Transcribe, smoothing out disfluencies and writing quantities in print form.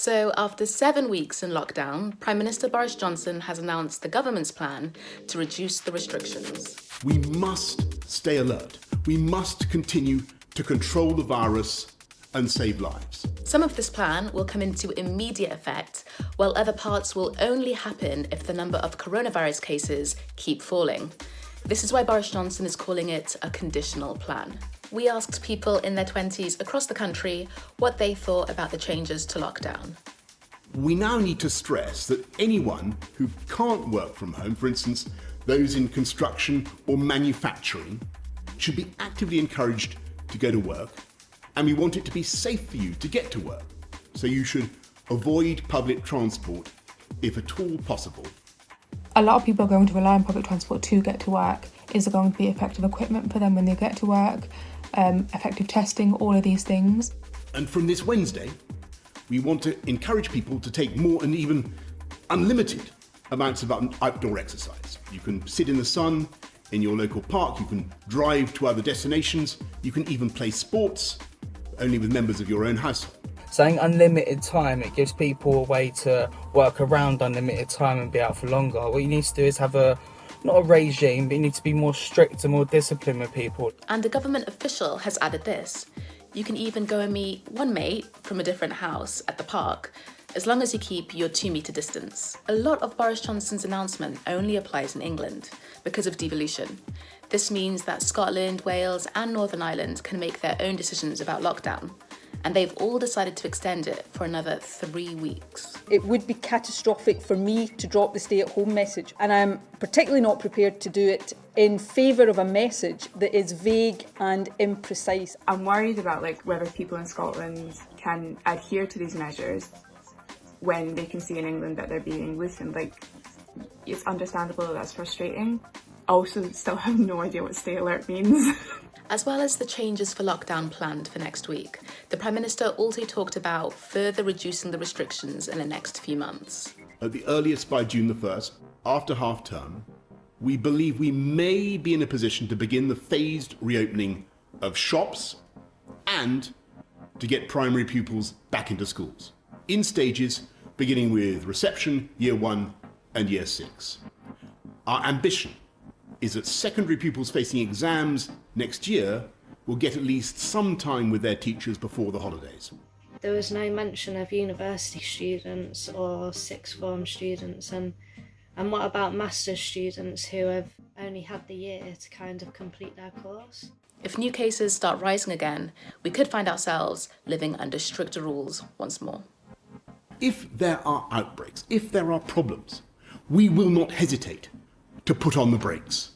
So after 7 weeks in lockdown, Prime Minister Boris Johnson has announced the government's plan to reduce the restrictions. We must stay alert. We must continue to control the virus and save lives. Some of this plan will come into immediate effect, while other parts will only happen if the number of coronavirus cases keep falling. This is why Boris Johnson is calling it a conditional plan. We asked people in their 20s across the country what they thought about the changes to lockdown. We now need to stress that anyone who can't work from home, for instance, those in construction or manufacturing, should be actively encouraged to go to work, and we want it to be safe for you to get to work. So you should avoid public transport if at all possible. A lot of people are going to rely on public transport to get to work. Is there going to be effective equipment for them when they get to work? Effective testing, all of these things. And from this Wednesday, we want to encourage people to take more and even unlimited amounts of outdoor exercise. You can sit in the sun in your local park, you can drive to other destinations, you can even play sports, only with members of your own household. Saying unlimited time, it gives people a way to work around unlimited time and be out for longer. What you need to do is have not a regime, but you need to be more strict and more disciplined with people. And a government official has added this. You can even go and meet one mate from a different house at the park, as long as you keep your 2-metre distance. A lot of Boris Johnson's announcement only applies in England because of devolution. This means that Scotland, Wales and Northern Ireland can make their own decisions about lockdown, and they've all decided to extend it for another 3 weeks. It would be catastrophic for me to drop the stay-at-home message, and I'm particularly not prepared to do it in favour of a message that is vague and imprecise. I'm worried about whether people in Scotland can adhere to these measures when they can see in England that they're being loosened. It's understandable that that's frustrating. I also still have no idea what stay alert means. As well as the changes for lockdown planned for next week, the Prime Minister also talked about further reducing the restrictions in the next few months. At the earliest by June the 1st, after half-term, we believe we may be in a position to begin the phased reopening of shops and to get primary pupils back into schools, in stages beginning with reception, Year 1 and Year 6. Our ambition is that secondary pupils facing exams next year will get at least some time with their teachers before the holidays. There was no mention of university students or sixth form students, and what about master's students who have only had the year to kind of complete their course? If new cases start rising again, we could find ourselves living under stricter rules once more. If there are outbreaks, if there are problems, we will not hesitate to put on the brakes.